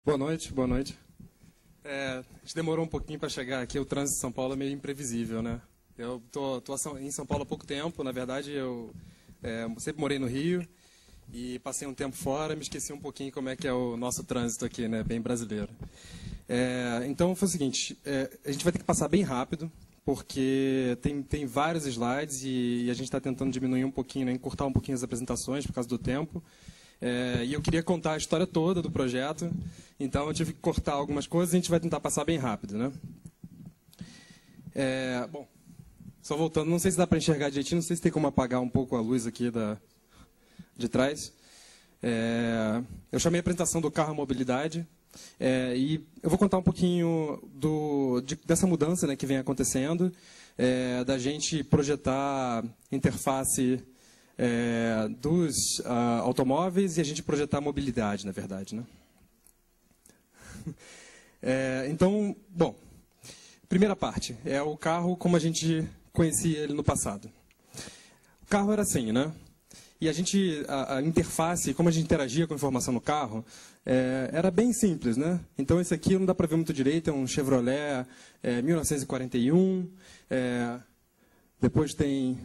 Boa noite, boa noite. A gente demorou um pouquinho para chegar aqui, o trânsito de São Paulo é meio imprevisível, né? Eu tô em São Paulo há pouco tempo, na verdade eu sempre morei no Rio e passei um tempo fora, me esqueci um pouquinho como é que é o nosso trânsito aqui, né? Bem brasileiro. Então foi o seguinte, a gente vai ter que passar bem rápido, porque tem vários slides e a gente está tentando diminuir um pouquinho, né? Encurtar um pouquinho as apresentações por causa do tempo. E eu queria contar a história toda do projeto, então eu tive que cortar algumas coisas e a gente vai tentar passar bem rápido, né? Bom, só voltando, não sei se dá para enxergar direitinho, não sei se tem como apagar um pouco a luz aqui de trás. Eu chamei a apresentação do carro à mobilidade, e eu vou contar um pouquinho dessa mudança, né, que vem acontecendo, da gente projetar interface dos automóveis e a gente projetar a mobilidade, na verdade, né? Então, bom, primeira parte é o carro como a gente conhecia ele no passado. O carro era assim, né? E a interface, como a gente interagia com a informação no carro, era bem simples, né? Então esse aqui não dá para ver muito direito, é um Chevrolet 1941. Depois tem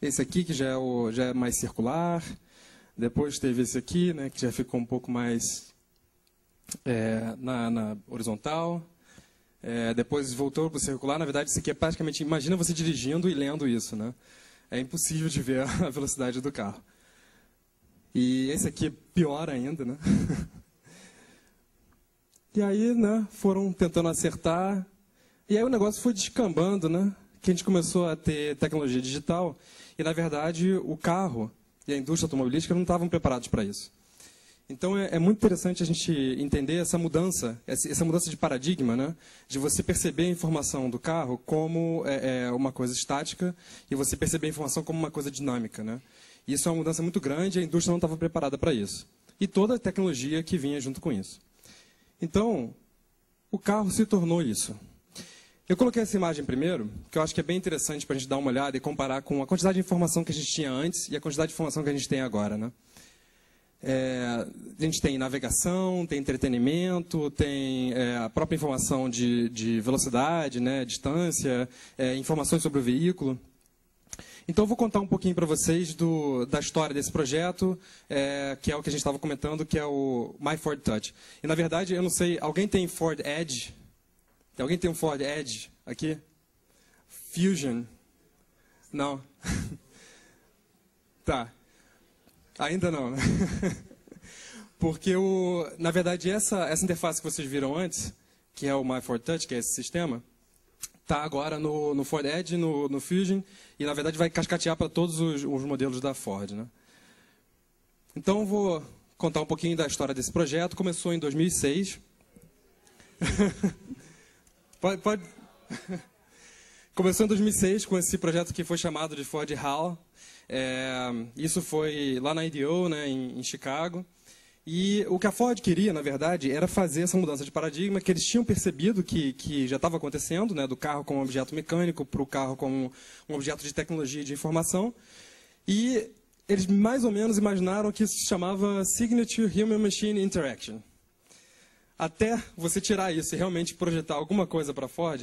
esse aqui, que já é mais circular. Depois teve esse aqui, né, que já ficou um pouco mais na horizontal. Depois voltou para o circular. Na verdade, isso aqui é praticamente... Imagina você dirigindo e lendo isso, né? É impossível de ver a velocidade do carro. E esse aqui é pior ainda, né? E aí, né, foram tentando acertar. E aí o negócio foi descambando, né? Que a gente começou a ter tecnologia digital e, na verdade, o carro e a indústria automobilística não estavam preparados para isso. Então, é muito interessante a gente entender essa mudança de paradigma, né? De você perceber a informação do carro como uma coisa estática e você perceber a informação como uma coisa dinâmica, né? E isso é uma mudança muito grande e a indústria não estava preparada para isso. E toda a tecnologia que vinha junto com isso. Então, o carro se tornou isso. Eu coloquei essa imagem primeiro, que eu acho que é bem interessante para a gente dar uma olhada e comparar com a quantidade de informação que a gente tinha antes e a quantidade de informação que a gente tem agora, né? A gente tem navegação, tem entretenimento, tem a própria informação de velocidade, né, distância, informações sobre o veículo. Então, eu vou contar um pouquinho para vocês da história desse projeto, que é o que a gente estava comentando, que é o My Ford Touch. E, na verdade, eu não sei, alguém tem Ford Edge? Alguém tem um Ford Edge aqui? Fusion? Não. Tá. Ainda não, né? Porque, na verdade, essa interface que vocês viram antes, que é o My Ford Touch, que é esse sistema, está agora no Ford Edge, no Fusion, e, na verdade, vai cascatear para todos os modelos da Ford, né? Então, vou contar um pouquinho da história desse projeto. Começou em 2006. Pode. Começou em 2006 com esse projeto que foi chamado de Ford Hall. Isso foi lá na IDO, né, em Chicago. E o que a Ford queria, na verdade, era fazer essa mudança de paradigma, que eles tinham percebido que já estava acontecendo, né, do carro como um objeto mecânico para o carro como um objeto de tecnologia e de informação. E eles mais ou menos imaginaram que isso se chamava Signature Human Machine Interaction. Até você tirar isso e realmente projetar alguma coisa para a Ford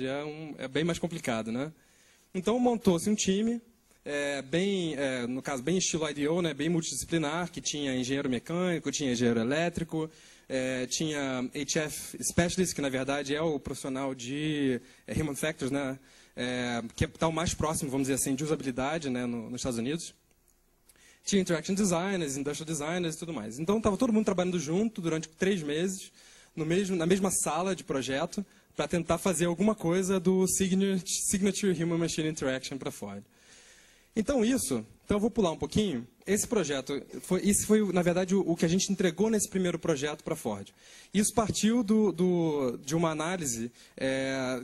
é bem mais complicado, né? Então montou-se um time, no caso, bem estilo IDO, né? Bem multidisciplinar, que tinha engenheiro mecânico, tinha engenheiro elétrico, tinha HF Specialist, que na verdade é o profissional de Human Factors, né? Que está o mais próximo, vamos dizer assim, de usabilidade, né? Nos Estados Unidos. Tinha Interaction Designers, Industrial Designers e tudo mais. Então estava todo mundo trabalhando junto durante 3 meses, na mesma sala de projeto, para tentar fazer alguma coisa do Signature Human Machine Interaction para Ford. Então eu vou pular um pouquinho. Esse projeto, isso foi, na verdade, o que a gente entregou nesse primeiro projeto para a Ford. Isso partiu de uma análise,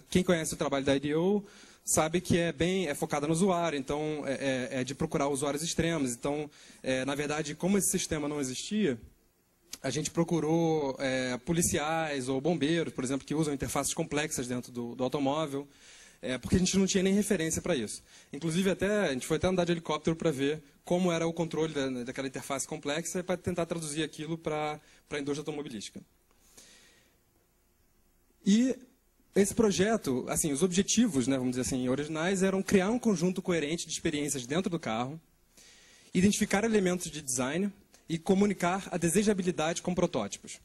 quem conhece o trabalho da IDEO sabe que é focada no usuário, então é de procurar usuários extremos. Então, na verdade, como esse sistema não existia, a gente procurou policiais ou bombeiros, por exemplo, que usam interfaces complexas dentro do automóvel. porque a gente não tinha nem referência para isso. Inclusive, a gente foi até andar de helicóptero para ver como era o controle daquela interface complexa e para tentar traduzir aquilo para a indústria automobilística. E esse projeto, assim, os objetivos, né, vamos dizer assim, originais, eram criar um conjunto coerente de experiências dentro do carro, identificar elementos de design e comunicar a desejabilidade com protótipos.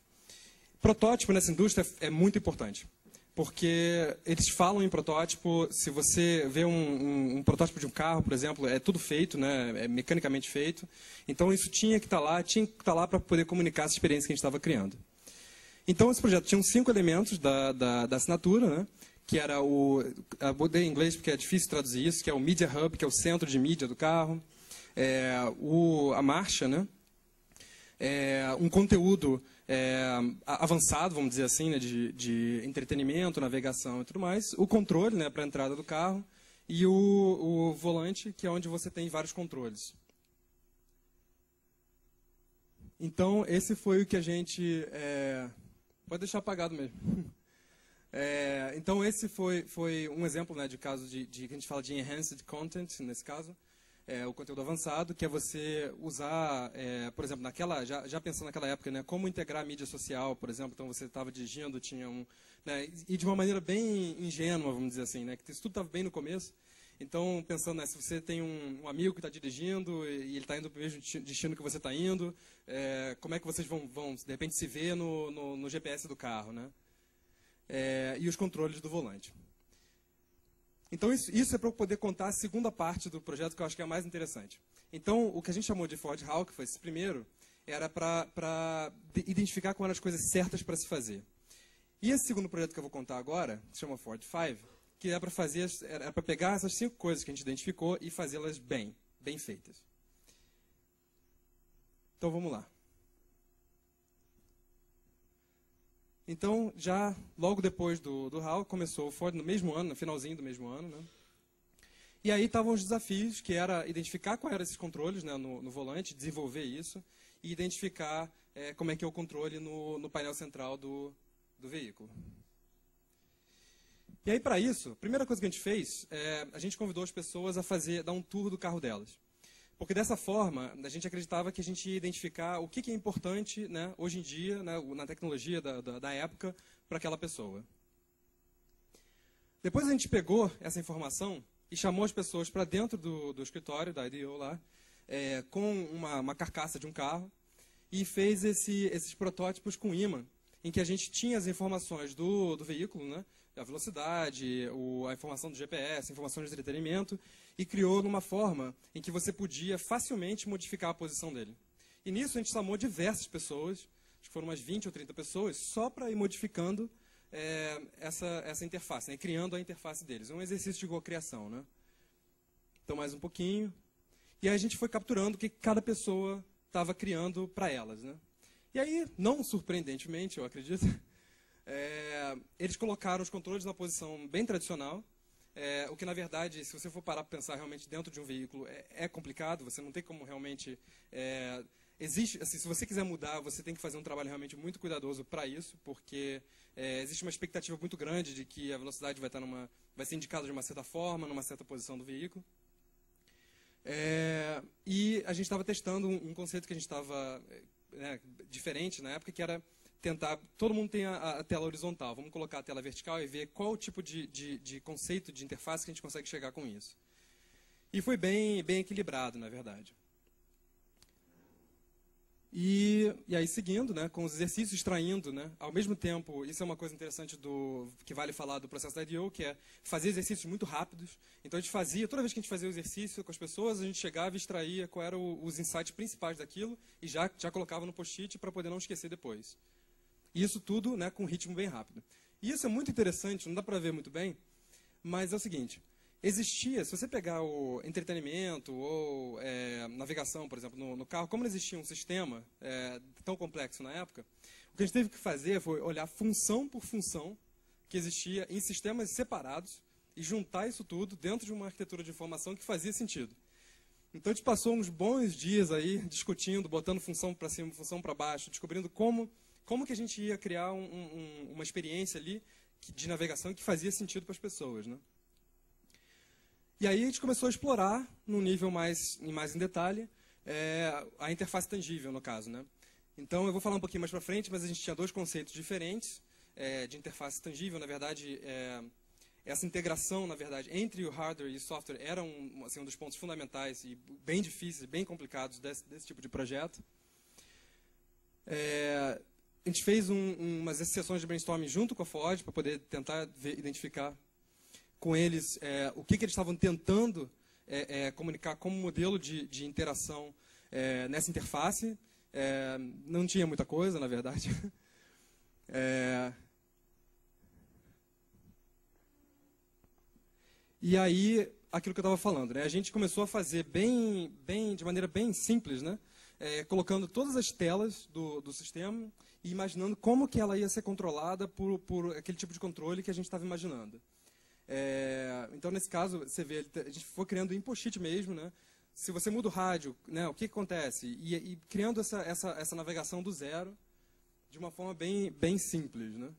Protótipo nessa indústria é muito importante, porque eles falam em protótipo. Se você vê um protótipo de um carro, por exemplo, é tudo feito, né, é mecanicamente feito. Então isso tinha que estar lá para poder comunicar essa experiência que a gente estava criando. Então, esse projeto tinha 5 elementos da assinatura, né? Que era botei em inglês porque é difícil traduzir isso, que é o Media Hub, que é o centro de mídia do carro, a marcha, né? Um conteúdo avançado, vamos dizer assim, né? de entretenimento, navegação e tudo mais, o controle, né? Para a entrada do carro, e o volante, que é onde você tem vários controles. Então, esse foi o que a gente... Pode deixar apagado mesmo. Então, esse foi um exemplo, né, de caso que a gente fala de enhanced content, nesse caso, o conteúdo avançado, que é você usar, por exemplo, já pensando naquela época, né, como integrar a mídia social, por exemplo. Então, você estava dirigindo, tinha né, e de uma maneira bem ingênua, vamos dizer assim, né, que isso tudo estava bem no começo. Então, pensando, né, se você tem um amigo que está dirigindo e ele está indo para o mesmo destino que você está indo, como é que vocês vão, de repente, se ver no GPS do carro, né? E os controles do volante. Então, isso é para eu poder contar a segunda parte do projeto, que eu acho que é a mais interessante. Então, o que a gente chamou de Ford How, que foi esse primeiro, era para identificar quais eram as coisas certas para se fazer. E esse segundo projeto que eu vou contar agora, que se chama Ford 5, que era para pegar essas 5 coisas que a gente identificou e fazê-las bem feitas. Então, vamos lá. Então, já logo depois do HAL, começou o Ford no mesmo ano, no finalzinho do mesmo ano, né? E aí estavam os desafios, que era identificar quais eram esses controles, né, no volante, desenvolver isso, e identificar como é que é o controle no painel central do veículo. E aí, para isso, a primeira coisa que a gente fez, a gente convidou as pessoas a dar um tour do carro delas. Porque dessa forma, a gente acreditava que a gente ia identificar o que é importante, né, hoje em dia, né, na tecnologia da época, para aquela pessoa. Depois a gente pegou essa informação e chamou as pessoas para dentro do escritório da IDEO lá, com uma carcaça de um carro, e fez esses protótipos com imã, em que a gente tinha as informações do veículo, né, a velocidade, a informação do GPS, a informação de entretenimento, e criou numa forma em que você podia facilmente modificar a posição dele. E nisso a gente chamou diversas pessoas, acho que foram umas 20 ou 30 pessoas, só para ir modificando essa interface, né, criando a interface deles. É um exercício de cocriação, né? Então, mais um pouquinho. E aí a gente foi capturando o que cada pessoa estava criando para elas, né? E aí, não surpreendentemente, eu acredito, eles colocaram os controles na posição bem tradicional, o que, na verdade, se você for parar para pensar realmente dentro de um veículo, é complicado, você não tem como realmente... existe, assim, se você quiser mudar, você tem que fazer um trabalho realmente muito cuidadoso para isso, porque existe uma expectativa muito grande de que a velocidade vai ser indicada de uma certa forma, numa certa posição do veículo. E a gente estava testando um conceito que a gente estava diferente na época, que era tentar... Todo mundo tem a tela horizontal. Vamos colocar a tela vertical e ver qual o tipo de conceito de interface que a gente consegue chegar com isso. E foi bem equilibrado, na verdade. E aí, seguindo, né, com os exercícios, extraindo, né, ao mesmo tempo, isso é uma coisa interessante que vale falar do processo da IDEO, que é fazer exercícios muito rápidos. Então, a gente fazia, toda vez que a gente fazia o exercício com as pessoas, a gente chegava e extraía quais eram os insights principais daquilo e já colocava no post-it para poder não esquecer depois. E isso tudo, né, com um ritmo bem rápido. E isso é muito interessante, não dá para ver muito bem, mas é o seguinte... Existia, se você pegar o entretenimento ou navegação, por exemplo, no carro, como não existia um sistema tão complexo na época, o que a gente teve que fazer foi olhar função por função que existia em sistemas separados e juntar isso tudo dentro de uma arquitetura de informação que fazia sentido. Então a gente passou uns bons dias aí discutindo, botando função para cima, função para baixo, descobrindo como que a gente ia criar uma experiência ali de navegação que fazia sentido para as pessoas, né? E aí a gente começou a explorar, num nível mais em detalhe, a interface tangível, no caso, né? Então, eu vou falar um pouquinho mais para frente, mas a gente tinha dois conceitos diferentes de interface tangível. Na verdade, essa integração, na verdade, entre o hardware e o software era um dos pontos fundamentais e bem difíceis, bem complicados desse tipo de projeto. A gente fez umas sessões de brainstorming junto com a Ford para poder tentar identificar com eles o que eles estavam tentando comunicar como modelo de interação nessa interface. Não tinha muita coisa, na verdade. E aí, aquilo que eu estava falando, né? A gente começou a fazer de maneira bem simples, né? Colocando todas as telas do sistema e imaginando como que ela ia ser controlada por aquele tipo de controle que a gente estava imaginando. Então, nesse caso, você vê, a gente foi criando em post-it mesmo, né? Se você muda o rádio, né, o que acontece? E criando essa navegação do zero de uma forma bem simples, né?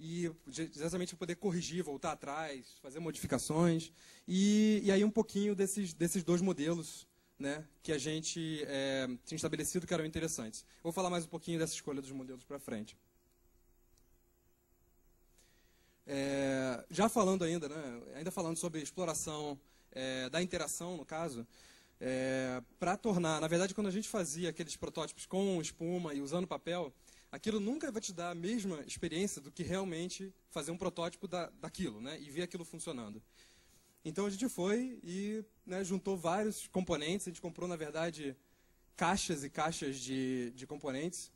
E exatamente para poder corrigir, voltar atrás, fazer modificações. E aí um pouquinho desses dois modelos, né, que a gente tinha estabelecido que eram interessantes. Vou falar mais um pouquinho dessa escolha dos modelos para frente. Já falando ainda falando sobre exploração da interação, no caso, para tornar, na verdade, quando a gente fazia aqueles protótipos com espuma e usando papel, aquilo nunca vai te dar a mesma experiência do que realmente fazer um protótipo daquilo, né, e ver aquilo funcionando. Então a gente foi e, né, juntou vários componentes. A gente comprou, na verdade, caixas e caixas de componentes,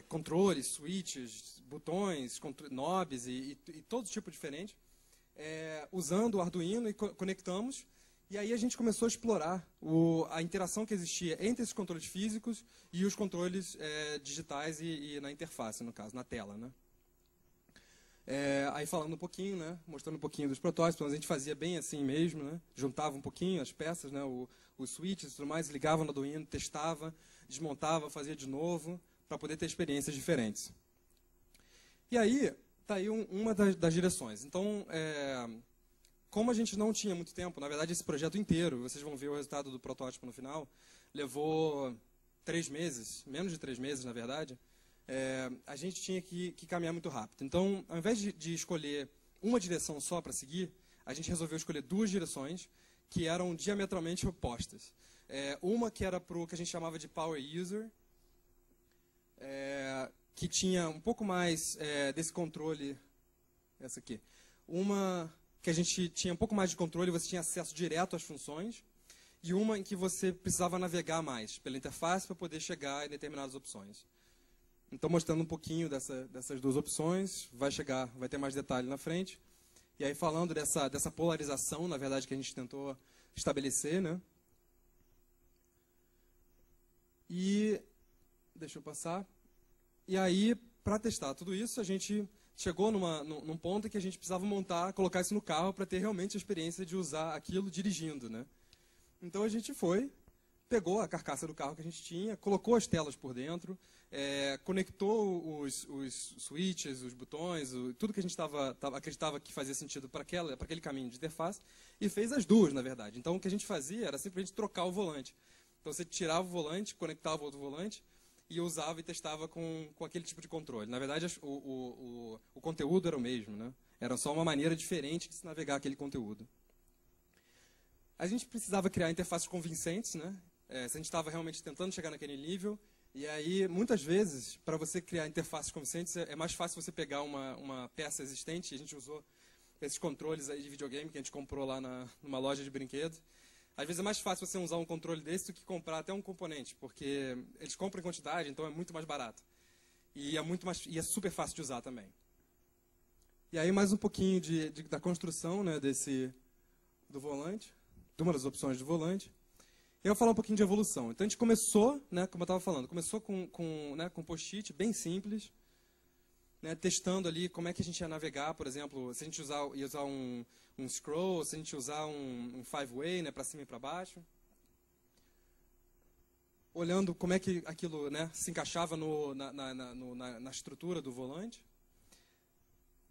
controles, switches, botões, knobs e todo tipo diferente, usando o Arduino e conectamos. E aí a gente começou a explorar a interação que existia entre esses controles físicos e os controles digitais e na interface, no caso, na tela, né? Aí falando um pouquinho, né, mostrando um pouquinho dos protótipos, a gente fazia bem assim mesmo, né, juntava um pouquinho as peças, né, os switches e tudo mais, ligava no Arduino, testava, desmontava, fazia de novo, para poder ter experiências diferentes. E aí, está aí uma das direções. Então, como a gente não tinha muito tempo, na verdade esse projeto inteiro, vocês vão ver o resultado do protótipo no final, levou 3 meses, menos de 3 meses na verdade, a gente tinha que caminhar muito rápido. Então, ao invés de escolher uma direção só para seguir, a gente resolveu escolher 2 direções que eram diametralmente opostas. Uma que era para o que a gente chamava de Power User, que tinha um pouco mais desse controle, essa aqui. Uma que a gente tinha um pouco mais de controle, você tinha acesso direto às funções, e uma em que você precisava navegar mais pela interface para poder chegar em determinadas opções. Então, mostrando um pouquinho dessas 2 opções, vai ter mais detalhe na frente. E aí, falando dessa polarização, na verdade, que a gente tentou estabelecer, né? E, deixa eu passar. E aí, para testar tudo isso, a gente chegou num ponto em que a gente precisava colocar isso no carro para ter realmente a experiência de usar aquilo dirigindo, né? Então, a gente pegou a carcaça do carro que a gente tinha, colocou as telas por dentro, conectou os switches, os botões, tudo que a gente acreditava que fazia sentido para aquele caminho de interface, e fez as 2, na verdade. Então, o que a gente fazia era simplesmente trocar o volante. Então, você tirava o volante, conectava outro volante, e usava e testava com aquele tipo de controle. Na verdade, o conteúdo era o mesmo, né? Era só uma maneira diferente de se navegar aquele conteúdo. A gente precisava criar interfaces convincentes, né? Se a gente estava realmente tentando chegar naquele nível. E aí, muitas vezes, para você criar interfaces convincentes, é mais fácil você pegar uma peça existente. A gente usou esses controles aí de videogame que a gente comprou lá numa loja de brinquedos. Às vezes é mais fácil você usar um controle desse do que comprar até um componente, porque eles compram em quantidade, então é muito mais barato. E é super fácil de usar também. E aí mais um pouquinho da construção, né, do volante, de uma das opções do volante. E eu vou falar um pouquinho de evolução. Então a gente começou, né, como eu estava falando, começou com post-it bem simples, né, testando ali como é que a gente ia navegar, por exemplo, se a gente ia usar um scroll, se a gente usar um five-way, né, para cima e para baixo. Olhando como é que aquilo, né, se encaixava na estrutura do volante.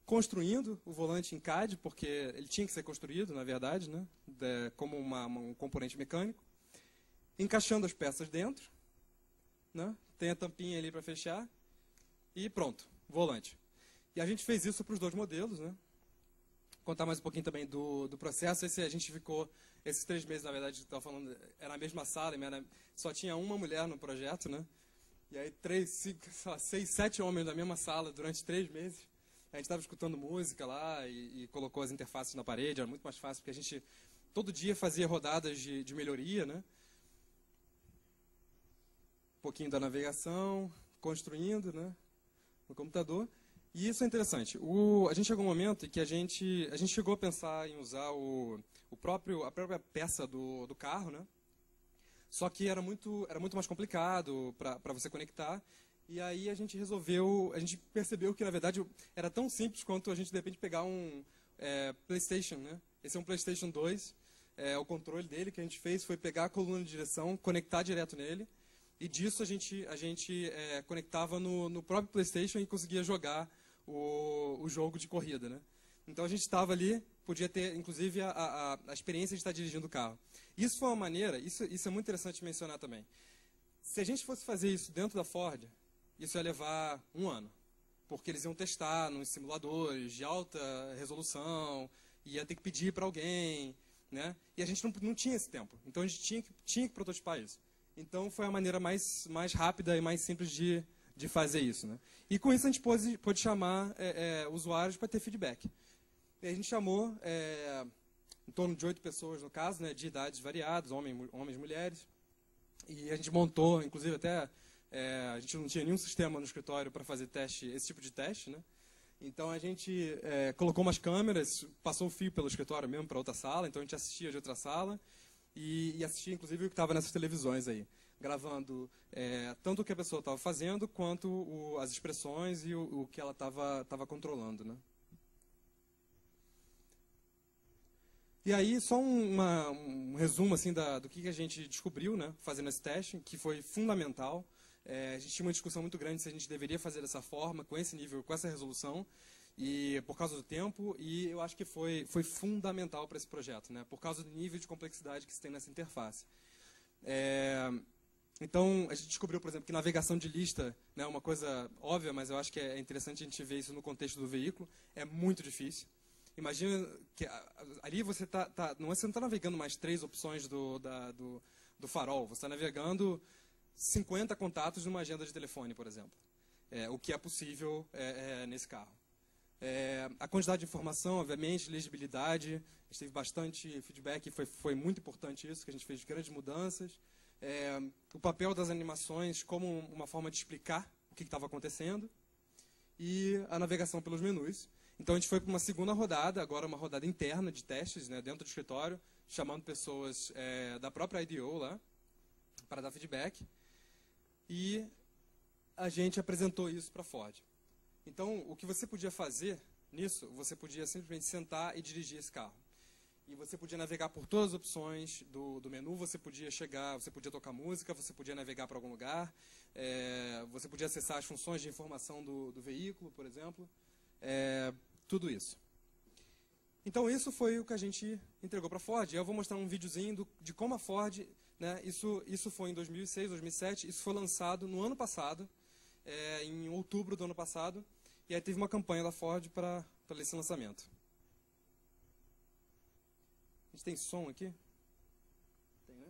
construindo o volante em CAD, porque ele tinha que ser construído, na verdade, né, como um componente mecânico, encaixando as peças dentro, né, tem a tampinha ali para fechar, e pronto, volante. E a gente fez isso para os 2 modelos, né? Contar mais um pouquinho também do processo. A gente ficou, esses 3 meses, na verdade, estava falando, era na mesma sala, só tinha uma mulher no projeto, né? E aí 6, 7 homens na mesma sala durante 3 meses. A gente estava escutando música lá e colocou as interfaces na parede, era muito mais fácil, porque a gente todo dia fazia rodadas de melhoria, né? Um pouquinho da navegação, construindo, né? No computador. E isso é interessante. A gente chegou um momento em que a gente chegou a pensar em usar a própria peça do carro, né? Só que era muito mais complicado para você conectar. E aí a gente percebeu que, na verdade, era tão simples quanto a gente, de repente, pegar um PlayStation, né? Esse é um PlayStation 2. O controle dele que a gente fez foi pegar a coluna de direção, conectar direto nele. E disso a gente conectava no próprio PlayStation e conseguia jogar o jogo de corrida, né? Então a gente estava ali, podia ter, inclusive, a experiência de estar dirigindo o carro. Isso foi uma maneira, isso é muito interessante mencionar também. Se a gente fosse fazer isso dentro da Ford, isso ia levar 1 ano. Porque eles iam testar nos simuladores de alta resolução, ia ter que pedir para alguém, né? E a gente não tinha esse tempo. Então a gente tinha que prototipar isso. Então foi a maneira mais rápida e mais simples de fazer isso, né? E com isso a gente pôde chamar usuários para ter feedback. E a gente chamou em torno de 8 pessoas, no caso, né, de idades variadas, homens e mulheres. E a gente montou, inclusive até, a gente não tinha nenhum sistema no escritório para fazer esse tipo de teste, né? Então a gente colocou umas câmeras, passou o fio pelo escritório mesmo para outra sala, então a gente assistia de outra sala. E assistia, inclusive, o que estava nessas televisões aí, gravando tanto o que a pessoa estava fazendo, quanto as expressões e o que ela estava controlando, né? E aí, só um resumo assim, do que a gente descobriu, né, fazendo esse teste, que foi fundamental. A gente tinha uma discussão muito grande se a gente deveria fazer dessa forma, com esse nível, com essa resolução, e por causa do tempo, e eu acho que foi fundamental para esse projeto, né? Por causa do nível de complexidade que se tem nessa interface. Então, a gente descobriu, por exemplo, que navegação de lista, né, é uma coisa óbvia, mas eu acho que é interessante a gente ver isso no contexto do veículo, é muito difícil. Imagina que ali você não está navegando mais 3 opções do farol, você está navegando 50 contatos numa agenda de telefone, por exemplo. O que é possível nesse carro. A quantidade de informação, obviamente, legibilidade, a gente teve bastante feedback, foi muito importante isso, que a gente fez grandes mudanças. O papel das animações como uma forma de explicar o que estava acontecendo. E a navegação pelos menus. Então a gente foi para uma segunda rodada, agora uma rodada interna de testes, né, dentro do escritório, chamando pessoas da própria IDEO lá, para dar feedback. E a gente apresentou isso para a Ford. Então, o que você podia fazer nisso, você podia simplesmente sentar e dirigir esse carro. E você podia navegar por todas as opções do menu, você podia tocar música, você podia navegar para algum lugar, você podia acessar as funções de informação do veículo, por exemplo, tudo isso. Então, isso foi o que a gente entregou para a Ford. Eu vou mostrar um videozinho de como a Ford, né, isso foi em 2006, 2007, isso foi lançado no ano passado, em outubro do ano passado, e aí teve uma campanha da Ford para esse lançamento. A gente tem som aqui? Tem, né?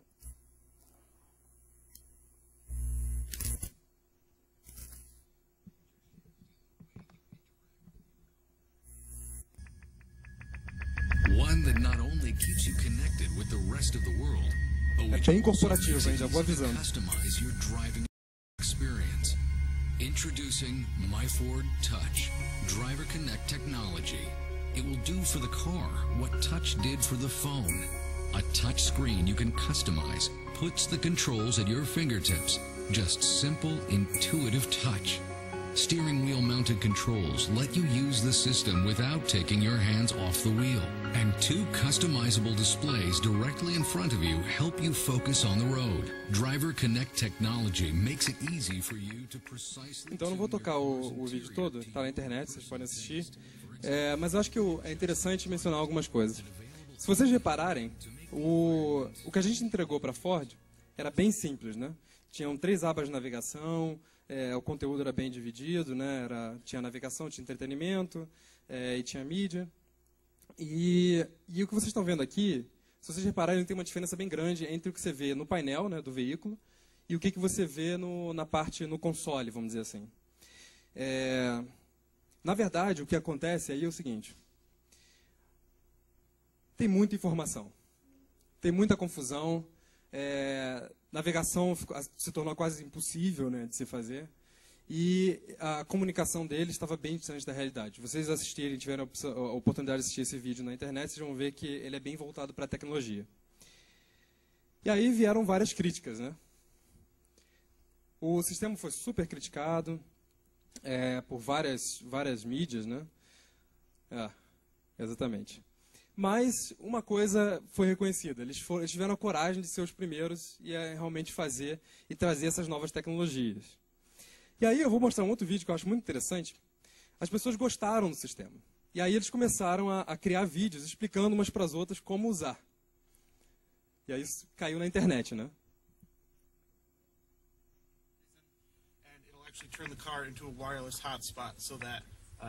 One that not only keeps you connected with the rest of the world, but which bem also corporativo, makes hein? it Já vou easy to avisando. customize your driving experience. Introducing MyFord Touch, Driver Connect technology. It will do for the car what Touch did for the phone. A touch screen you can customize puts the controls at your fingertips. Just simple, intuitive touch. Steering wheel mounted controls let you use the system without taking your hands off the wheel. And 2 customizable displays directly in front of you help you focus on the road. Driver Connect technology makes it easy for you to precisely. Então, eu não vou tocar o vídeo todo, está na internet, vocês podem assistir. Mas eu acho que é interessante mencionar algumas coisas. Se vocês repararem, o que a gente entregou para a Ford era bem simples, né? Tinham 3 abas de navegação, o conteúdo era bem dividido, né? Tinha navegação, tinha entretenimento e tinha mídia. E o que vocês estão vendo aqui, se vocês repararem, tem uma diferença bem grande entre o que você vê no painel, né, do veículo e o que você vê no console, vamos dizer assim. Na verdade, o que acontece aí é o seguinte. Tem muita informação. Tem muita confusão. Navegação se tornou quase impossível, né, de se fazer. E a comunicação deles estava bem distante da realidade. Vocês tiveram a oportunidade de assistir esse vídeo na internet, vocês vão ver que ele é bem voltado para a tecnologia. E aí vieram várias críticas, né? O sistema foi super criticado por várias mídias, né? Exatamente. Mas uma coisa foi reconhecida. Eles tiveram a coragem de ser os primeiros e realmente fazer e trazer essas novas tecnologias. E aí eu vou mostrar um outro vídeo que eu acho muito interessante. As pessoas gostaram do sistema. E aí eles começaram a criar vídeos explicando umas para as outras como usar. E aí isso caiu na internet, né? And it'll actually turn the car into a wireless hotspot so that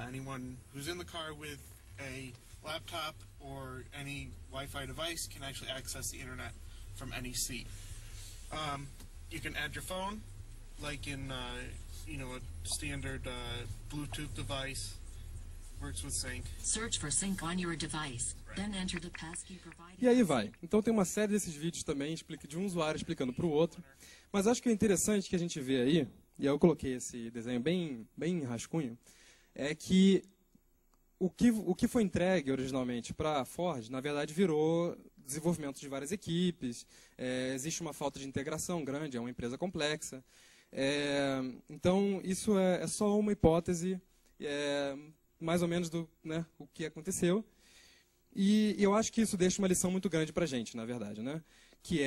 anyone who's in the car with a laptop or any Wi-Fi device can actually access the internet from any seat. You can add your phone, like in a standard Bluetooth device. Works with sync. Search for sync on your device, then enter the passkey provided. E aí vai. Então tem uma série desses vídeos também de um usuário explicando para o outro. Mas acho que o interessante que a gente vê aí, e aí eu coloquei esse desenho bem rascunho, é que o que foi entregue originalmente para a Ford, na verdade, virou desenvolvimento de várias equipes. Existe uma falta de integração grande, é uma empresa complexa. Então, isso é só uma hipótese, mais ou menos o que aconteceu. E eu acho que isso deixa uma lição muito grande para a gente, na verdade, né? Que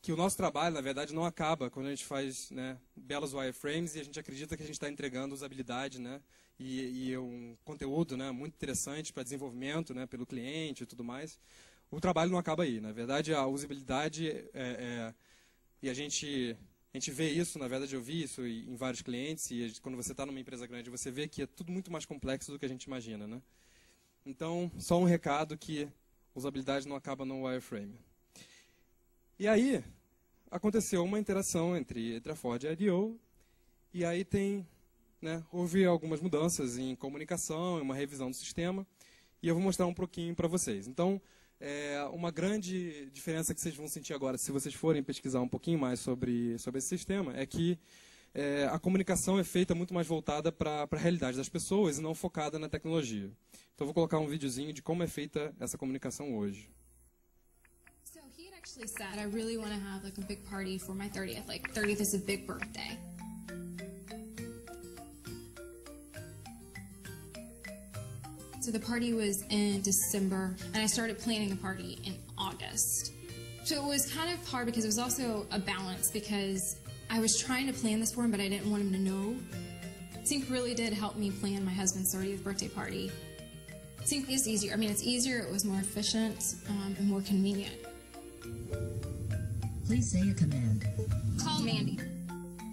que o nosso trabalho, na verdade, não acaba quando a gente faz, né, belos wireframes e a gente acredita que a gente está entregando usabilidade, né, e um conteúdo, né, muito interessante para desenvolvimento, né, pelo cliente e tudo mais. O trabalho não acaba aí. Na verdade, a usabilidade e a gente vê isso, na verdade eu vi isso em vários clientes, e quando você está numa empresa grande, você vê que é tudo muito mais complexo do que a gente imagina, né? Então, só um recado que usabilidade não acaba no wireframe. E aí, aconteceu uma interação entre a Ford e a IDEO, e aí houve algumas mudanças em comunicação, uma revisão do sistema, e eu vou mostrar um pouquinho para vocês. Então, uma grande diferença que vocês vão sentir agora, se vocês forem pesquisar um pouquinho mais sobre esse sistema, é que a comunicação é feita muito mais voltada para a realidade das pessoas e não focada na tecnologia. Então, eu vou colocar um videozinho de como é feita essa comunicação hoje. So he had actually said, I really want to have like a big party for my 30th. Like 30th is a big birthday. So the party was in December, and I started planning the party in August. So it was kind of hard because it was also a balance, because I was trying to plan this for him, but I didn't want him to know. Sync really did help me plan my husband's 30th birthday party. Sync is easier. I mean, it's easier, it was more efficient, and more convenient. Please say a command. Call Mandy.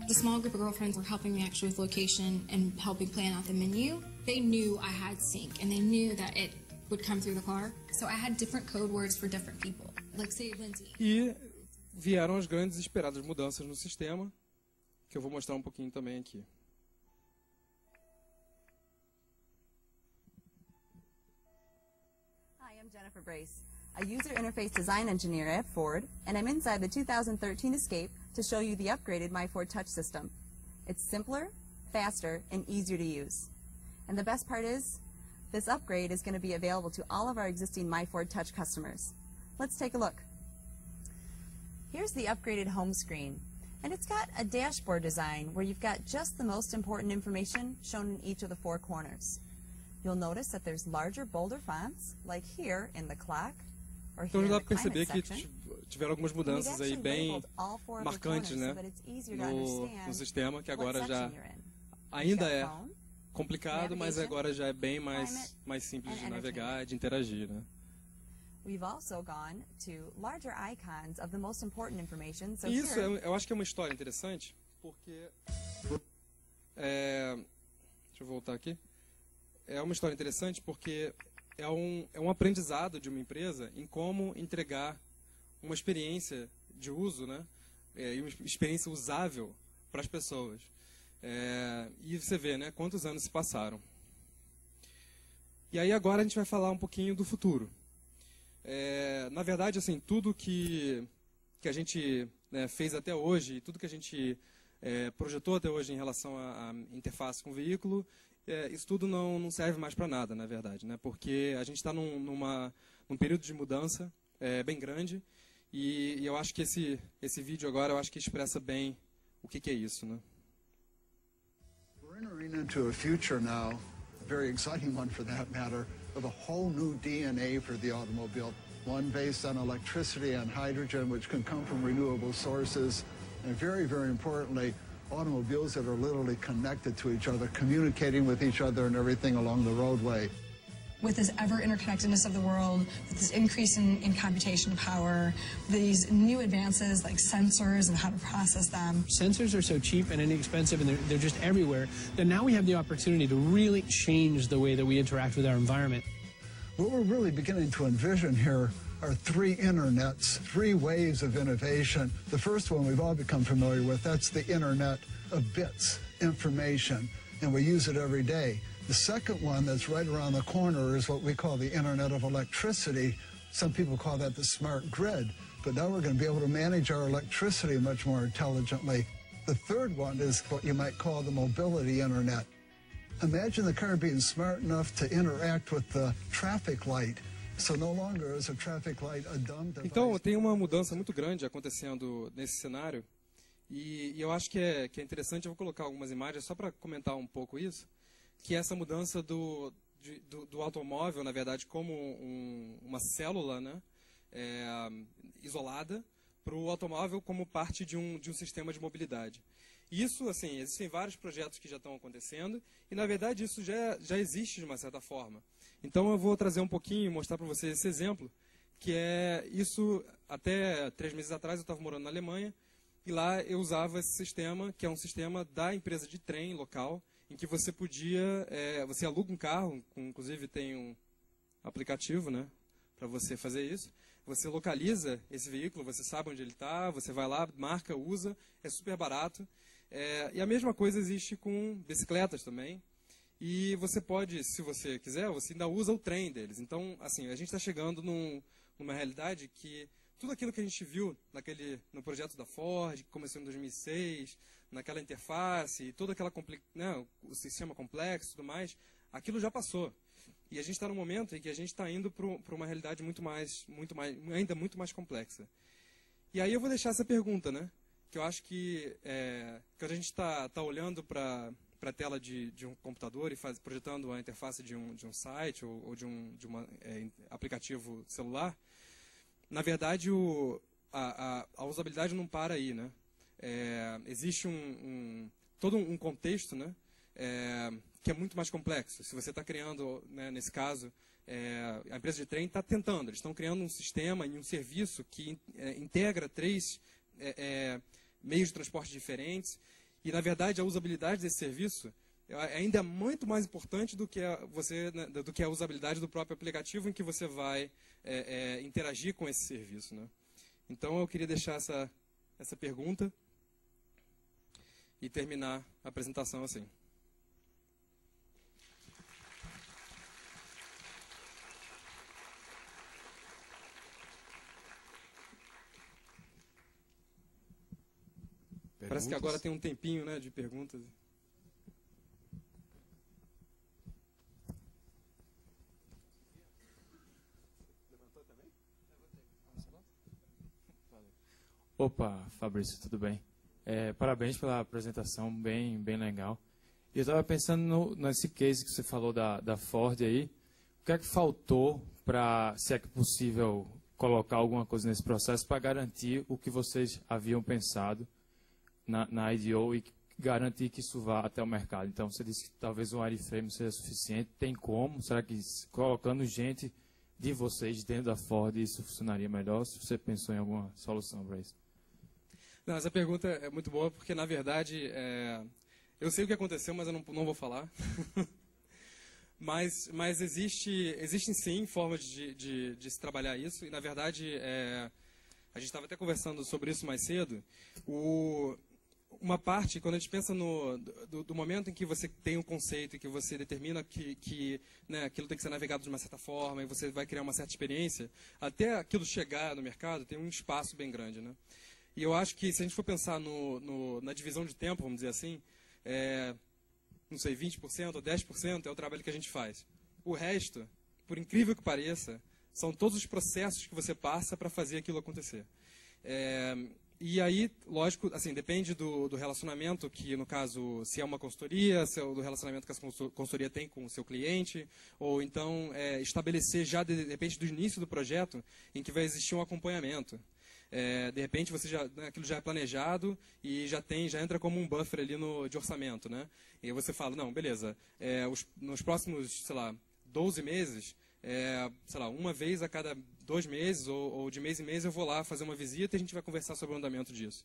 The small group of girlfriends were helping me actually with location and helping plan out the menu. They knew I had sync, and they knew that it would come through the car. So I had different code words for different people. Like, say, Lindsay. E vieram as grandes e esperadas mudanças no sistema, que eu vou mostrar um pouquinho também aqui. Hi, I'm Jennifer Brace, a user interface design engineer at Ford, and I'm inside the 2013 Escape to show you the upgraded My Ford Touch system. It's simpler, faster, and easier to use. And the best part is, this upgrade is going to be available to all of our existing My Ford Touch customers. Let's take a look. Here's the upgraded home screen, and it's got a dashboard design where you've got just the most important information shown in each of the 4 corners. You'll notice that there's larger, bolder fonts, like here in the clock, or here Então in já dá the para climate perceber que section. tiveram algumas mudanças aí bem marcantes, né, no no sistema, que agora já ainda complicado, mas navigation, agora já é bem climate, mais simples and de navegar entertainment. e de interagir, né? We've also gone to larger icons of the most important information. So E isso here, eu acho que é uma história interessante, porque deixa eu voltar aqui. É uma história interessante porque é um aprendizado de uma empresa em como entregar uma experiência de uso, né? E uma experiência usável para as pessoas. E você vê, né? Quantos anos se passaram. E aí agora a gente vai falar um pouquinho do futuro. Na verdade, assim, tudo que a gente, né, fez até hoje, tudo que a gente projetou até hoje em relação à interface com o veículo, isso tudo não serve mais para nada, na verdade, né? Porque a gente está num período de mudança bem grande e eu acho que esse vídeo agora eu acho que expressa bem o que é isso, né? We're entering into a future now, a very exciting one for that matter, of a whole new DNA for the automobile, one based on electricity and hydrogen, which can come from renewable sources, and very, very importantly, automobiles that are literally connected to each other, communicating with each other and everything along the roadway. With this ever-interconnectedness of the world, with this increase in computation power, these new advances like sensors and how to process them. Sensors are so cheap and inexpensive and they're just everywhere that now we have the opportunity to really change the way that we interact with our environment. What we're really beginning to envision here are three internets, three waves of innovation. The first one we've all become familiar with, that's the internet of bits, information, and we use it every day. The second one that's right around the corner is what we call the internet of electricity. Some people call that the smart grid, but now we're going to be able to manage our electricity much more intelligently. The third one is what you might call the mobility internet. Imagine the car being smart enough to interact with the traffic light. So no longer is a traffic light a dumb device. Então, tem uma mudança muito grande acontecendo nesse cenário e eu acho que é interessante. Eu vou colocar algumas imagens só para comentar um pouco isso, que é essa mudança do automóvel, na verdade, como uma célula, né, isolada, para o automóvel como parte de um sistema de mobilidade. Isso, assim, existem vários projetos que já estão acontecendo e, na verdade, isso já existe de uma certa forma. Então, eu vou trazer um pouquinho e mostrar para vocês esse exemplo, que é isso. Até 3 meses atrás eu estava morando na Alemanha e lá eu usava esse sistema, que é um sistema da empresa de trem local, em que você podia, você aluga um carro, inclusive tem um aplicativo, né, para você fazer isso. Você localiza esse veículo, você sabe onde ele está, você vai lá, marca, usa, é super barato. E a mesma coisa existe com bicicletas também. E você pode, se você quiser, você ainda usa o trem deles. Então, assim, a gente está chegando numa realidade que tudo aquilo que a gente viu no projeto da Ford, que começou em 2006, naquela interface, todo o sistema complexo e tudo mais, aquilo já passou. E a gente está num momento em que a gente está indo para uma realidade ainda muito mais complexa. E aí eu vou deixar essa pergunta, né? Que eu acho que quando a gente está olhando para a tela de um computador e projetando a interface de um site ou de um aplicativo celular, na verdade a usabilidade não para aí, né? Existe todo um contexto, né? Que é muito mais complexo. Se você está criando, né, nesse caso, a empresa de trem está tentando, eles estão criando um sistema e um serviço que integra 3 meios de transporte diferentes, e na verdade a usabilidade desse serviço ainda é muito mais importante do que a usabilidade do próprio aplicativo em que você vai interagir com esse serviço, né? Então eu queria deixar essa pergunta e terminar a apresentação assim. Parece que agora tem um tempinho, né, de perguntas. Opa, Fabrício, tudo bem? Parabéns pela apresentação, bem legal. E eu estava pensando nesse case que você falou da Ford aí. O que é que faltou para, se é que possível, colocar alguma coisa nesse processo para garantir o que vocês haviam pensado na IDO e garantir que isso vá até o mercado? Então, você disse que talvez um wireframe seja suficiente. Tem como? Será que colocando gente de vocês dentro da Ford isso funcionaria melhor? Se você pensou em alguma solução para isso? Não, essa pergunta é muito boa porque, na verdade, eu sei o que aconteceu, mas eu não vou falar. mas existem sim formas de se trabalhar isso. E, na verdade, a gente estava até conversando sobre isso mais cedo. Uma parte, quando a gente pensa do momento em que você tem um conceito e que você determina que né, aquilo tem que ser navegado de uma certa forma e você vai criar uma certa experiência, até aquilo chegar no mercado, tem um espaço bem grande, né? E eu acho que, se a gente for pensar na divisão de tempo, vamos dizer assim, não sei, 20% ou 10% é o trabalho que a gente faz. O resto, por incrível que pareça, são todos os processos que você passa para fazer aquilo acontecer. E aí, lógico, assim, depende do relacionamento, que no caso, se é uma consultoria, se é do relacionamento que a consultoria tem com o seu cliente, ou então estabelecer já, de repente, do início do projeto, em que vai existir um acompanhamento. De repente, aquilo já é planejado e já entra como um buffer ali de orçamento, né? E aí você fala, não, beleza, nos próximos, sei lá, 12 meses, sei lá, uma vez a cada 2 meses ou de mês em mês eu vou lá fazer uma visita e a gente vai conversar sobre o andamento disso.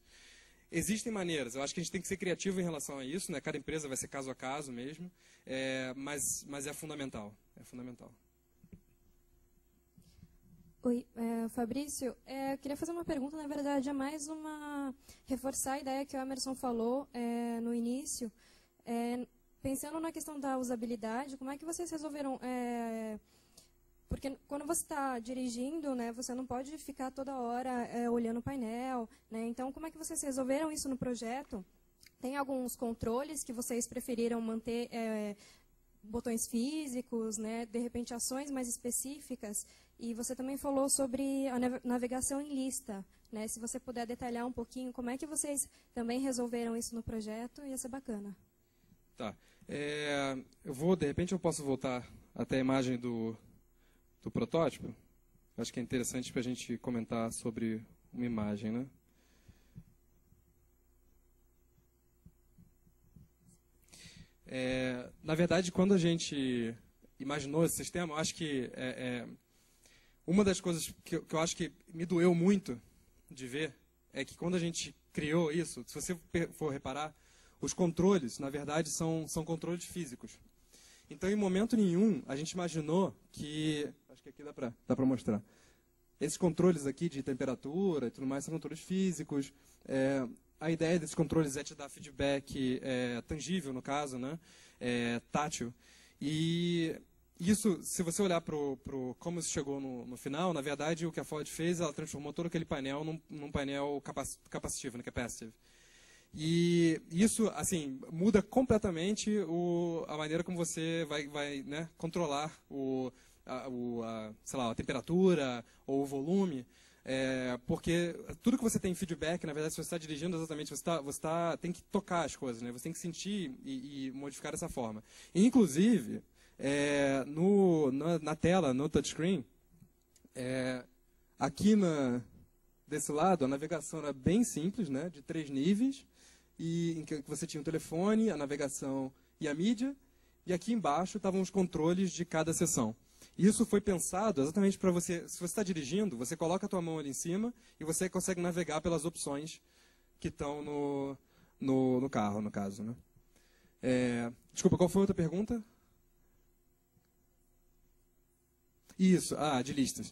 Existem maneiras, eu acho que a gente tem que ser criativo em relação a isso, né? Cada empresa vai ser caso a caso mesmo, mas é fundamental, Oi, Fabrício, eu queria fazer uma pergunta, na verdade, é mais reforçar a ideia que o Emerson falou no início. Pensando na questão da usabilidade, como é que vocês resolveram... porque quando você está dirigindo, né, você não pode ficar toda hora olhando o painel, né? Então, como é que vocês resolveram isso no projeto? Tem alguns controles que vocês preferiram manter botões físicos, né, de repente ações mais específicas? E você também falou sobre a navegação em lista, né? Se você puder detalhar um pouquinho, como é que vocês também resolveram isso no projeto, ia ser bacana. Tá. De repente eu posso voltar até a imagem do protótipo. Acho que é interessante para a gente comentar sobre uma imagem, né? Na verdade, quando a gente imaginou esse sistema, eu acho que uma das coisas que eu acho que me doeu muito de ver é que quando a gente criou isso, se você for reparar, os controles, na verdade, são controles físicos. Então, em momento nenhum, a gente imaginou que... Acho que aqui dá para mostrar. Esses controles aqui de temperatura e tudo mais são controles físicos. A ideia desses controles é te dar feedback tangível, no caso, né? Tátil. E isso, se você olhar para como isso chegou no final, na verdade, o que a Ford fez, ela transformou todo aquele painel num painel capacitivo, né? Capacitive. E isso, assim, muda completamente a maneira como você vai né, controlar sei lá, a temperatura ou o volume, porque tudo que você tem feedback, na verdade, se você está dirigindo exatamente, você tem que tocar as coisas, né? Você tem que sentir e modificar dessa forma. Inclusive, na tela, no touchscreen, aqui desse lado, a navegação era bem simples, né? De 3 níveis, em que você tinha o telefone, a navegação e a mídia, e aqui embaixo estavam os controles de cada seção. Isso foi pensado exatamente para você, se você está dirigindo, você coloca a tua mão ali em cima e você consegue navegar pelas opções que estão no carro, no caso, né? Desculpa, qual foi a outra pergunta? Isso, de listas.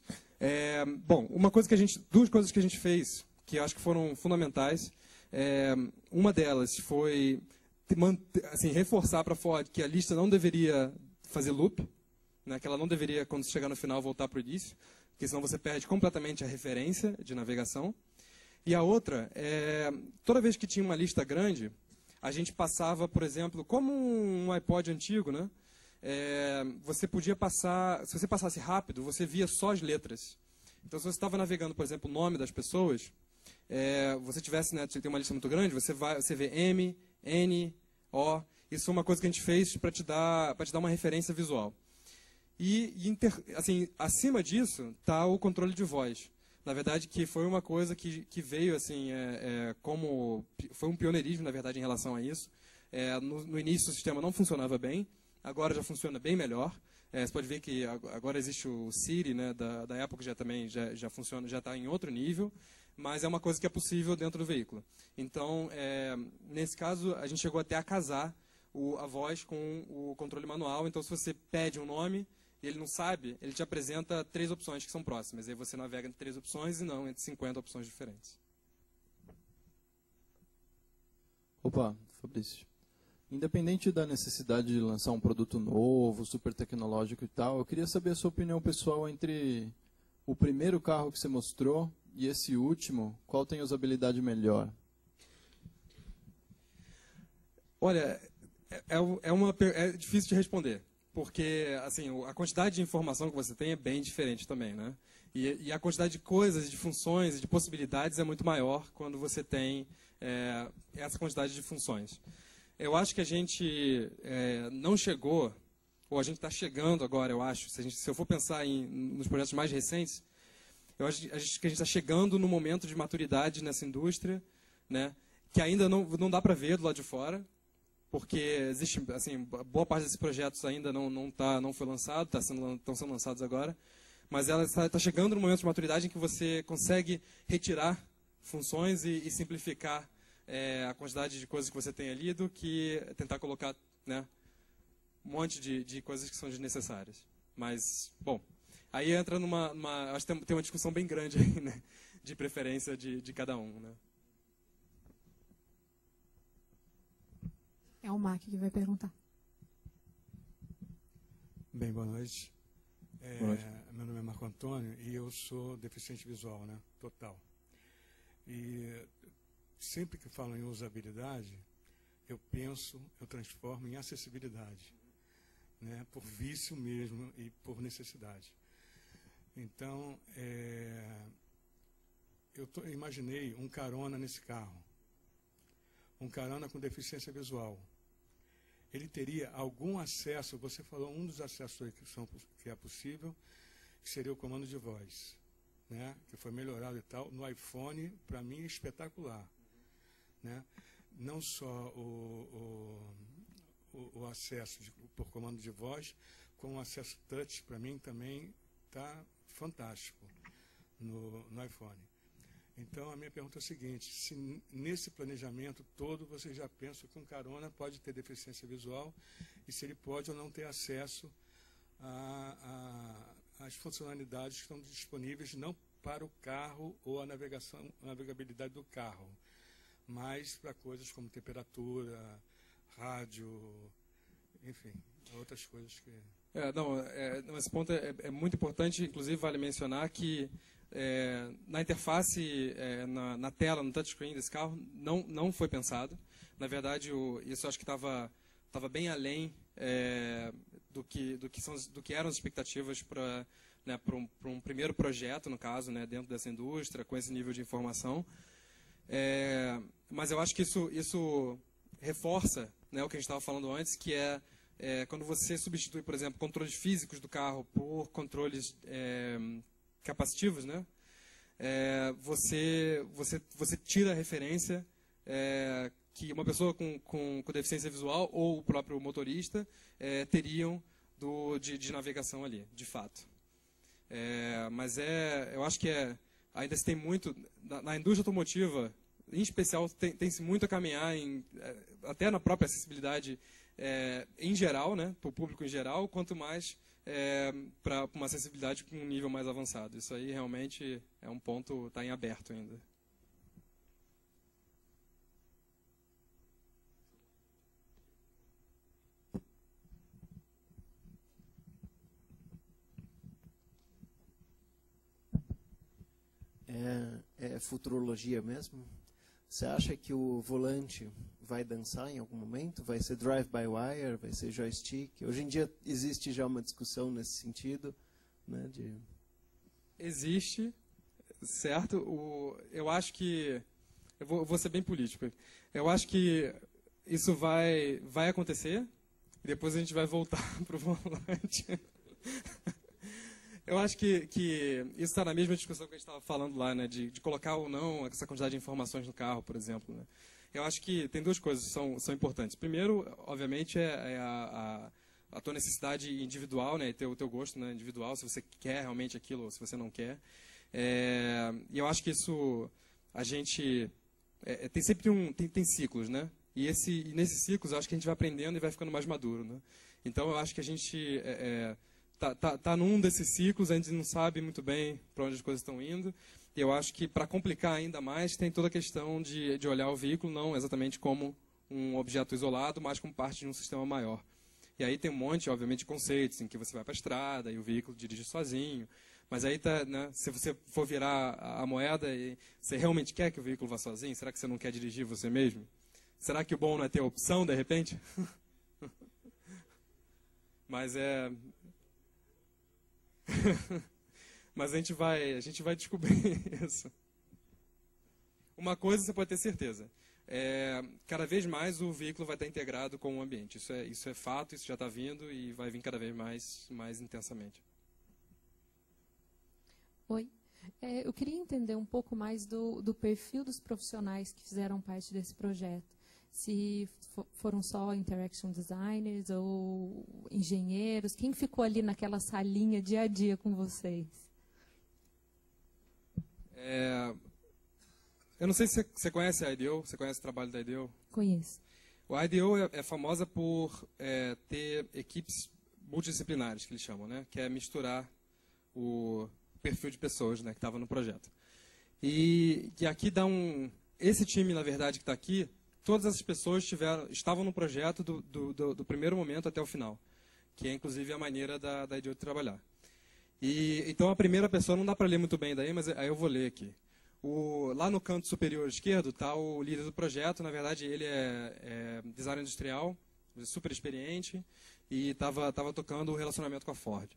Bom, duas coisas que a gente fez, que eu acho que foram fundamentais. Uma delas foi assim, reforçar para a Ford que a lista não deveria fazer loop, né, que ela não deveria, quando chegar no final, voltar para o início, porque senão você perde completamente a referência de navegação. E a outra, toda vez que tinha uma lista grande, a gente passava, por exemplo, como um iPod antigo, né? Você podia passar, se você passasse rápido, você via só as letras. Então, se você estava navegando, por exemplo, o nome das pessoas, você tem uma lista muito grande, você vê M, N, O. Isso é uma coisa que a gente fez para te dar uma referência visual. Assim, acima disso está o controle de voz. Na verdade, que foi uma coisa que veio, assim, como... Foi um pioneirismo, na verdade, em relação a isso. No início, o sistema não funcionava bem, agora já funciona bem melhor. Você pode ver que agora existe o Siri, né, da Apple, que já funciona, já está em outro nível, mas é uma coisa que é possível dentro do veículo. Então, nesse caso, a gente chegou até a casar a voz com o controle manual. Então, se você pede um nome e ele não sabe, ele te apresenta 3 opções que são próximas. Aí você navega entre 3 opções e não entre 50 opções diferentes. Opa, Fabrício. Independente da necessidade de lançar um produto novo, super tecnológico e tal, eu queria saber a sua opinião pessoal entre o primeiro carro que você mostrou e esse último. Qual tem usabilidade melhor? Olha, é difícil de responder, porque assim, a quantidade de informação que você tem é bem diferente também, né? E a quantidade de coisas, de funções e de possibilidades é muito maior quando você tem essa quantidade de funções. Eu acho que a gente não chegou, ou a gente está chegando agora, eu acho, se eu for pensar nos projetos mais recentes, eu acho que a gente está chegando no momento de maturidade nessa indústria, né, que ainda não dá para ver do lado de fora, porque existe, assim, boa parte desses projetos ainda não foi lançado, estão sendo lançados agora, mas ela está chegando no momento de maturidade em que você consegue retirar funções e simplificar a quantidade de coisas que você tem ali do que tentar colocar, né, um monte de coisas que são desnecessárias. Mas, bom, aí entra acho que tem uma discussão bem grande aí, né, de preferência de cada um, né. É o Mac que vai perguntar. Bem, boa noite. Boa noite. Meu nome é Marco Antônio e eu sou deficiente visual, né? Total. E sempre que falo em usabilidade, eu transformo em acessibilidade, né? Por vício mesmo e por necessidade. Então, eu imaginei um carona nesse carro. Um carona com deficiência visual. Ele teria algum acesso, você falou um dos acessos que é possível, que seria o comando de voz, né, que foi melhorado e tal. No iPhone, para mim, é espetacular. Né? Não só o acesso por comando de voz, como o acesso touch, para mim, também está fantástico no iPhone. Então, a minha pergunta é a seguinte: se nesse planejamento todo você já pensa que um carona pode ter deficiência visual e se ele pode ou não ter acesso às funcionalidades que estão disponíveis não para o carro ou a navegabilidade do carro, mas para coisas como temperatura, rádio, enfim, outras coisas que... Esse ponto é muito importante. Inclusive vale mencionar que na interface, na tela, no touchscreen desse carro, não foi pensado. Na verdade, isso acho que estava bem além do que eram as expectativas para um primeiro projeto, no caso, né, dentro dessa indústria, com esse nível de informação. Mas eu acho que isso reforça, né, o que a gente estava falando antes, que quando você substitui, por exemplo, controles físicos do carro por controles capacitivos, né? Você tira a referência que uma pessoa com deficiência visual ou o próprio motorista teriam de navegação ali, de fato. Mas eu acho que ainda se tem muito, na indústria automotiva, em especial, tem-se muito a caminhar, até na própria acessibilidade em geral, né, para o público em geral, quanto mais para uma acessibilidade com um nível mais avançado. Isso aí realmente é um ponto, está em aberto ainda. É futurologia mesmo? Você acha que o volante vai dançar em algum momento? Vai ser drive-by-wire? Vai ser joystick? Hoje em dia existe já uma discussão nesse sentido, né? Existe, certo? Eu acho que... Eu vou ser bem político. Eu acho que isso vai acontecer e depois a gente vai voltar para o volante. Eu acho que isso está na mesma discussão que a gente estava falando lá, né, de colocar ou não essa quantidade de informações no carro, por exemplo. Né? Eu acho que tem duas coisas que são importantes. Primeiro, obviamente, é a tua necessidade individual, né, o teu gosto, né, individual, se você quer realmente aquilo ou se você não quer. E eu acho que isso, a gente... tem sempre tem ciclos, né? E nesses ciclos, eu acho que a gente vai aprendendo e vai ficando mais maduro, né? Então, eu acho que a gente tá num desses ciclos, a gente não sabe muito bem para onde as coisas estão indo. E eu acho que, para complicar ainda mais, tem toda a questão de olhar o veículo não exatamente como um objeto isolado, mas como parte de um sistema maior. E aí tem um monte, obviamente, de conceitos em que você vai para a estrada e o veículo dirige sozinho. Mas aí, né, se você for virar a moeda, e você realmente quer que o veículo vá sozinho? Será que você não quer dirigir você mesmo? Será que o bom não é ter opção, de repente? Mas Mas a gente vai descobrir isso. Uma coisa você pode ter certeza. Cada vez mais o veículo vai estar integrado com o ambiente. Isso é fato, isso já está vindo e vai vir cada vez mais intensamente. Oi. Eu queria entender um pouco mais do perfil dos profissionais que fizeram parte desse projeto. Se foram só interaction designers ou engenheiros. Quem ficou ali naquela salinha dia a dia com vocês? Eu não sei se você conhece a IDEO, você conhece o trabalho da IDEO? Conheço. O IDEO é famosa por ter equipes multidisciplinares, que eles chamam, né? Que é misturar o perfil de pessoas, né, que estavam no projeto. E aqui dá esse time, na verdade, que está aqui, todas essas pessoas estavam no projeto do primeiro momento até o final, que é, inclusive, a maneira da IDEO de trabalhar. Então, a primeira pessoa, não dá para ler muito bem daí, mas aí eu vou ler aqui. Lá no canto superior esquerdo está o líder do projeto. Na verdade, ele é designer industrial, super experiente, e estava tocando o relacionamento com a Ford.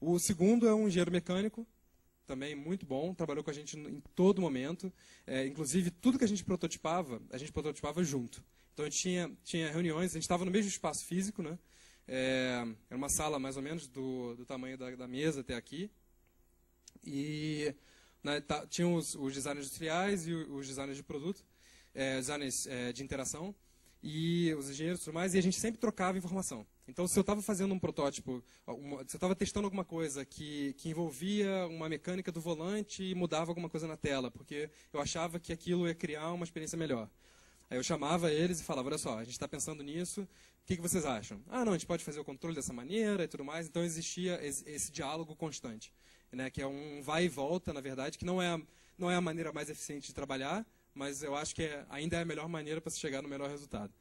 O segundo é um engenheiro mecânico, também muito bom, trabalhou com a gente em todo momento. Inclusive, tudo que a gente prototipava junto. Então, a gente tinha reuniões, a gente estava no mesmo espaço físico, né? Era uma sala mais ou menos do tamanho da mesa até aqui. E tinham os designers industriais e os designers de produto, designers de interação, e os engenheiros e tudo mais, e a gente sempre trocava informação. Então, se eu estava fazendo um protótipo, se eu estava testando alguma coisa que envolvia uma mecânica do volante e mudava alguma coisa na tela, porque eu achava que aquilo ia criar uma experiência melhor. Aí eu chamava eles e falava, olha só, a gente está pensando nisso, o que vocês acham? Não, a gente pode fazer o controle dessa maneira e tudo mais. Então, existia esse diálogo constante, né, que é um vai e volta, na verdade, que não é a maneira mais eficiente de trabalhar, mas eu acho que ainda é a melhor maneira para se chegar no melhor resultado.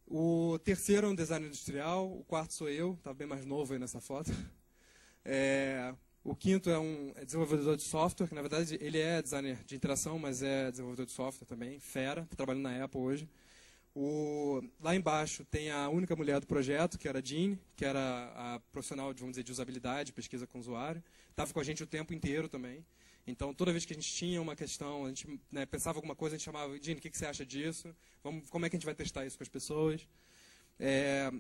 O terceiro é um designer industrial, o quarto sou eu, estava bem mais novo aí nessa foto. O quinto é um desenvolvedor de software, que na verdade ele é designer de interação, mas é desenvolvedor de software também, fera, está trabalhando na Apple hoje. Lá embaixo tem a única mulher do projeto, que era a Jean, que era a profissional vamos dizer, de usabilidade, pesquisa com o usuário. Estava com a gente o tempo inteiro também. Então, toda vez que a gente tinha uma questão, a gente pensava alguma coisa, a gente chamava, Jean, o que você acha disso? Como é que a gente vai testar isso com as pessoas?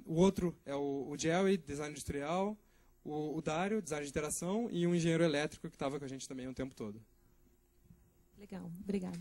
O outro é o Jerry, design industrial, o Dário, design de interação, e um engenheiro elétrico que estava com a gente também o tempo todo. Legal, obrigada.